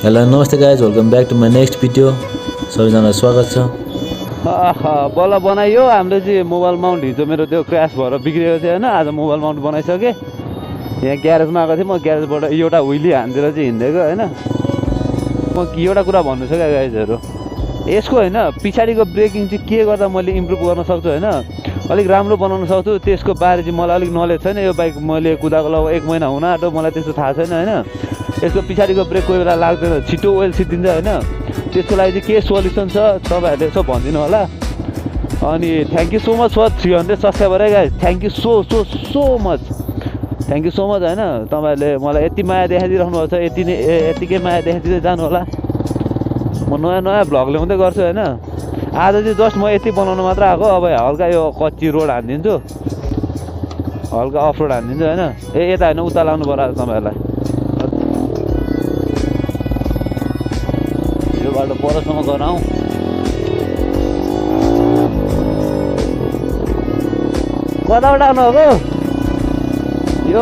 Hello नमस्ते guys welcome back to my next video सबैजनालाई स्वागत छ। बल्ल बनाइयो हाम्रो चाहिँ मोबाइल माउन्ट हिजो मेरो त्यो क्रास भएर बिग्रेको थियो होइन। आज मोबाइल माउन्ट बनाइसकेँ। यहाँ ग्यारेजमा आएको थिएँ म, ग्यारेजबाट एउटा हुइली हान्दिएर चाहिँ हिँडेको होइन। म एउटा कुरा भन्नु छ क्या गाइजहरू, यसको होइन पछाडिको ब्रेकिङ चाहिँ के गर्दा मैले इम्प्रुभ गर्न सक्छु होइन, अलिक राम्रो बनाउन सक्छु त्यसको बारे चाहिँ मलाई अलिक नलेज छैन। यो बाइक मैले कुदाएको लगभग 1 महिना हुन आँट्यो, मलाई त्यस्तो थाहा छैन होइन। यसको पछाडिको ब्रेक कोही बेला लाग्दैन, छिटो ओइल सिद्धिन्छ होइन। त्यसको लागि चाहिँ के सोल्युसन छ तपाईँहरूले यसो भनिदिनु होला। अनि thank you so much for 300 subscriber है guys, thank you so so so much, thank you so much होइन। तपाईँहरूले मलाई यति माया देखाइदिइराख्नु भएको छ, यतिकै माया देखाइदिँदै जानु होला। म नयाँ नयाँ भ्लग ल्याउँदै गर्छु होइन। आज चाहिँ जस्ट म यति बनाउनु मात्र आएको, अब हल्का यो कच्ची रोड हानिदिन्छु, हल्का अफ रोड हानिदिन्छु होइन। यता होइन उता लानु पर्यो आज तपाईँहरूलाई। यो बाटो परसम्म गराउँ। कताबाट आउनु भएको यो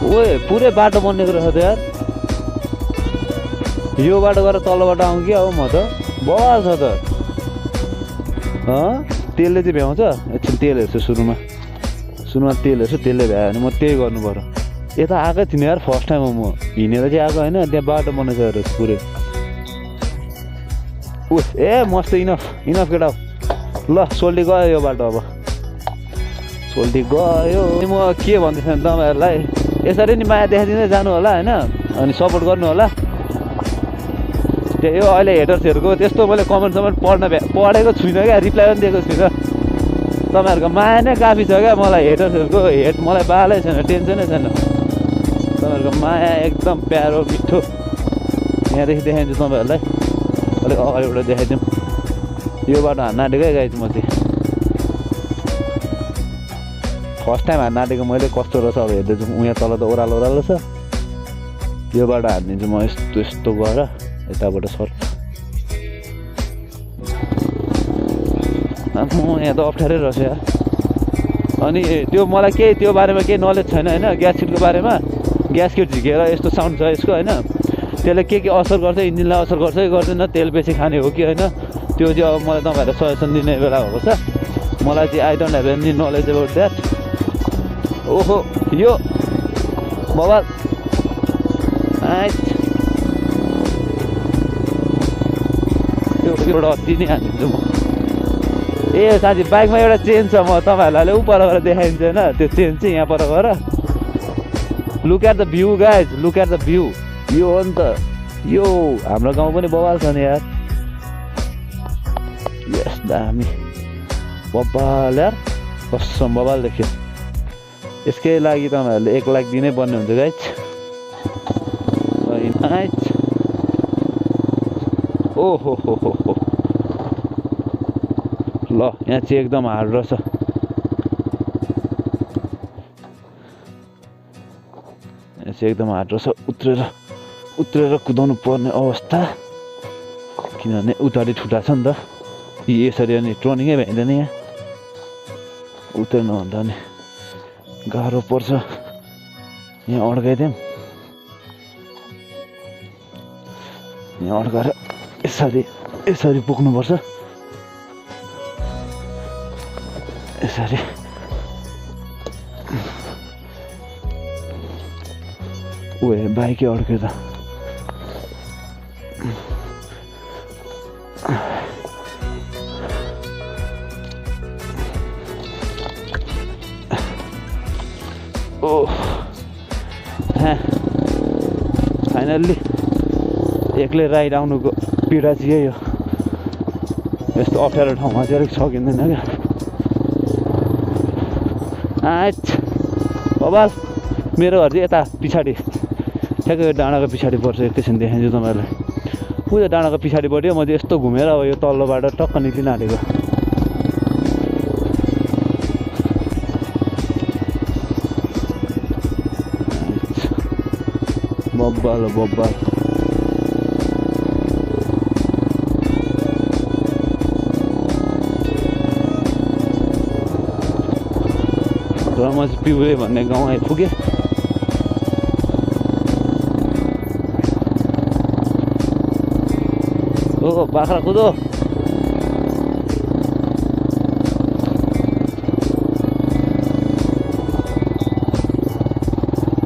ओए पुरै बाटो बनिएको रहेछ त यार। यो बाटो गएर तलबाट आउँ कि अब म त बवाल छ त। तेलले चाहिँ भ्याउँछ एकछिन, तेल हेर्छु सुरुमा तेल हेर्छु, तेलले भ्यायो भने म त्यही गर्नु पर्यो। यता आएकै थिइनँ यार फर्स्ट टाइम म हिँडेर चाहिँ आएको होइन। त्यहाँ बाटो बनाइसकेर पुरै ए मस्त इनफ केटा हो। ल सोल्टी गयो यो बाटो, अब सोल्टी गयो। म के भन्दैछु भने तपाईँहरूलाई यसरी नि माया देखाइदिँदै जानु होला होइन, अनि सपोर्ट गर्नु होला। त्यो यो अहिले हेटर्सहरूको त्यस्तो मैले कमेन्ट पढेको छुइनँ क्या, रिप्लाई पनि दिएको छुइनँ। तपाईँहरूको माया नै काफी छ क्या मलाई। हेटर्सहरूको हेट मलाई बालै छैन, टेन्सनै छैन। तपाईँहरूको माया एकदम प्यारो मिठो। यहाँदेखि देखाइदिन्छु तपाईँहरूलाई, अलिक अगाडिबाट देखाइदिउँ। यो बाटो हान्न आँटेकै गाइज म चाहिँ फर्स्ट टाइम हान्न आँटेको मैले, कस्तो रहेछ अब हेर्दैछु। यहाँ तल त ओह्रालो छ। यो बाटो हानिदिन्छु म यस्तो गएर यताबाट सर्ट। म यहाँ त अप्ठ्यारै रहेछ यार। अनि त्यो मलाई त्यो बारेमा केही नलेज छैन होइन। ग्यास किटको बारेमा, ग्यास किट झिकेर यस्तो साउन्ड छ यसको होइन। त्यसले के असर गर्छ, इन्जिनलाई असर गर्छ कि गर्दैन, तेल बेसी खाने हो कि होइन, त्यो चाहिँ अब मलाई तपाईँहरूले सजेसन दिने बेला भएको छ। मलाई चाहिँ I don't have any knowledge about that. ओहो यो मोबाइल एउटा अति नै हानिदिन्छु म। ए साथी बाइकमा एउटा चेन छ, म तपाईँहरूलाई ऊ पर गएर देखाइदिन्छु होइन। त्यो चेन चाहिँ यहाँ पर गएर look at the view guys, look at the view. यो हो नि त, यो हाम्रो गाउँ पनि बवाल छ नि यार। यस दामी बवाल यार, कसम बवाल देख्यो। यसकै लागि तपाईँहरूले 1 लाख दिनै पर्ने हुन्छ गाइज। ओहो हो ल यहाँ चाहिँ एकदम हार्ड रहेछ। यहाँ चाहिँ एकदम हार्ड रहेछ, उत्रेर कुदाउनु पर्ने अवस्था, किनभने उतारि ठुटा छ नि त। यसरी अनि टर्निङै भ्याइँदैन, यहाँ उत्रिनु भन्दा नि गाह्रो पर्छ। यहाँ अड्काइदिउँ, यहाँ अड्काएर यसरी पुग्नुपर्छ, यसरी। ओए बाइकै अड्क्यो त। ओ फाइनल्ली एक्लै राइड आउनुको पीडा चाहिँ यही हो। यस्तो अप्ठ्यारो ठाउँमा चाहिँ अलिक सकिँदैन क्या। बबाल मेरो घर चाहिँ यता पछाडि, ठ्याक्कै डाँडाको पछाडि पर्छ। एकैछिन देखाइदिन्छु तपाईँहरूलाई। उयो डाँडाको पछाडिपट्टि म चाहिँ यस्तो घुमेर अब यो तल्लोबाट टक्क निक्लिन आँटेको। बब्बाल बब्बाल र म चाहिँ पिउरे भन्ने गाउँ आइपुगेँ। बाख्रा कुदो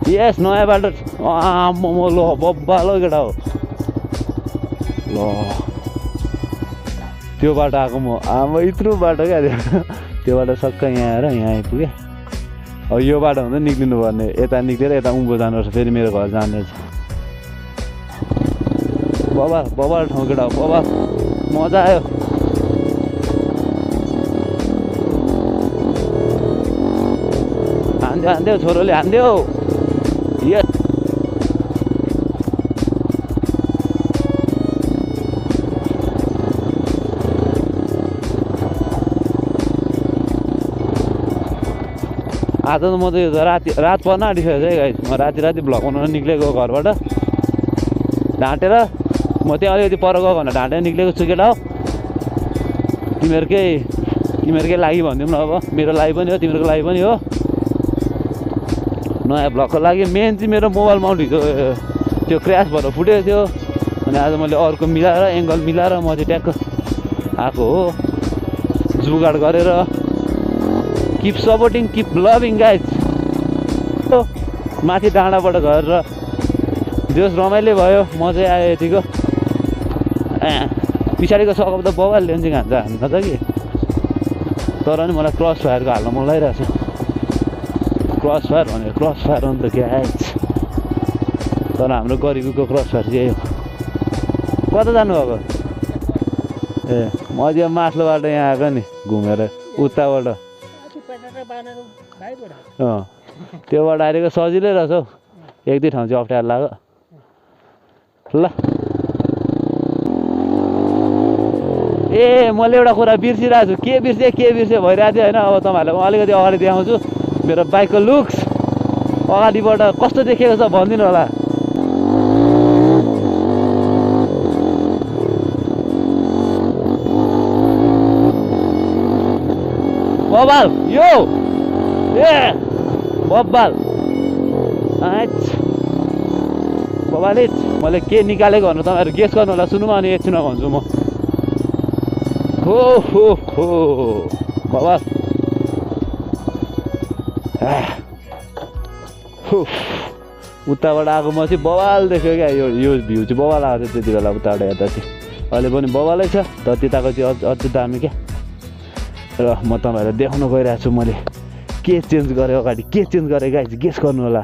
यस नयाँ बाटो आम्म ल बब्बालो केटा हो ल त्यो बाटो आएको म आमा यत्रो बाटो क्या त्यो बाटो सक्क यहाँ आएर यहाँ आइपुगेँ अब यो बाटो हुँदा निक्लिनु पर्ने यता निक्लेर यता उँभो जानुपर्छ फेरि मेरो घर जाने बबाल ठाउँ केटा हो बबाल मजा आयो हान्दियो छोरोले हान्दियो यस आज त म त रात पर्न आँटिसकेको छ है गाइस म राति भ्लग बनाउन निक्लेको घरबाट ढाँटेर म त्यहाँ अलिकति पर गयो भनेर ढाँटेर निक्लेको छु केटा हो तिमीहरूकै लागि भनिदिउँ न अब मेरो लागि पनि हो तिमीहरूको लागि पनि हो नयाँ भ्लगको लागि मेन चाहिँ मेरो मोबाइल माउन्ट हिजो त्यो क्र्यास भएर फुटेको थियो अनि आज मैले अर्को मिलाएर एङ्गल मिलाएर म चाहिँ ट्याक्क आएको हो जुगाड गरेर keep supporting keep loving guys माथि डाँडाबाट गरेर जोस् रमाइलो भयो मजै आयो यतिको पछाडिको सकप त बबाल ल्यान्सिङ हान्छ हान्न त कि तर नि मलाई क्रस फायरको हाल्न मन लागिरहेको छ क्रस फायर भनेर क्रस फायर हो नि त ग्याज तर हाम्रो गरिबीको क्रस फायर चाहिँ हो कता जानुभएको ए म चाहिँ माथिल्लो बाटो यहाँ आएको नि घुमेर उताबाट त्योबाट आएको सजिलै रहेछ हौ एक दुई ठाउँ चाहिँ अप्ठ्यारो लाग्यो ल ए मैले एउटा कुरा बिर्सिरहेको छु के बिर्सेँ भइरहेको थियो होइन अब तपाईँहरूलाई म अलिकति अगाडि देखाउँछु मेरो बाइकको लुक्स अगाडिबाट कस्तो देखेको छ भनिदिनु होला बबाल यो ए बब्बाल बबालिच मैले के निकालेको भनेर तपाईँहरू गेस गर्नु होला सुन्नु अनि एकछिनमा भन्छु म हो बबाल उताबाट आएको म चाहिँ बवाल देख्यो क्या यो भ्यू चाहिँ बवाल आएको थियो त्यति बेला उताबाट हेर्दा चाहिँ अहिले पनि बवालै छ तर त्यताको चाहिँ अझै दामी क्या र म तपाईँहरूलाई देखाउन गइरहेको छु मैले के चेन्ज गरेँ अगाडि के चेन्ज गरेँ गाइस गेस गर्नु होला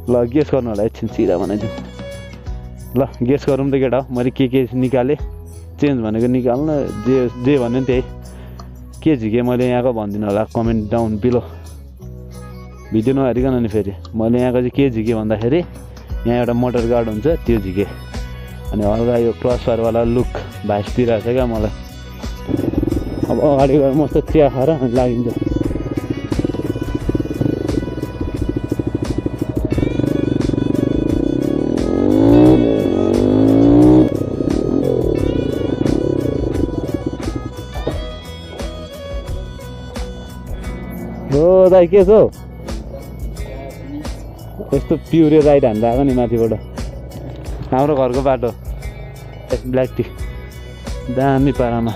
ल गेस गर्नु होला एकछिन सिधा बनाइदिउँ ल गेस गरौँ त केटा मैले के निकालेँ चेन्ज भनेको निकाल्नु जे भन्यो नि त्यही के झिकेँ मैले यहाँको भनिदिनु होला कमेन्ट डाउन बिलो भिडियो नहेरिकन नि फेरि मैले यहाँको चाहिँ के झिकेँ भन्दाखेरि यहाँ एउटा मोटर गार्ड हुन्छ त्यो झिकेँ अनि हल्का यो क्रस फायरवाला लुक भाइसतिरहेको छ क्या मलाई अब अगाडि गएर मस्त चिया खाएर लागिन्छ हो दाइ के छ हौ यस्तो पिउरे राइड हान्दा आएको नि माथिबाट हाम्रो घरको बाटो ब्ल्याक टी दामी पारामा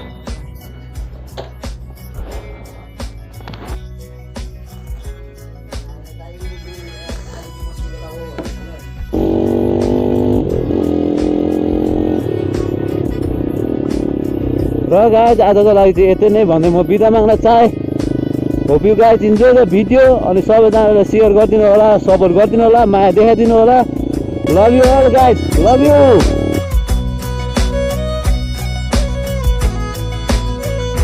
र गाइज आजको लागि चाहिँ यति नै भन्दै म बिदा माग्न चाहे hope you guys enjoy the video अनि सबैजनालाई सेयर गरिदिनु होला सपोर्ट गरिदिनु होला माया देखाइदिनु होला love you all guys love you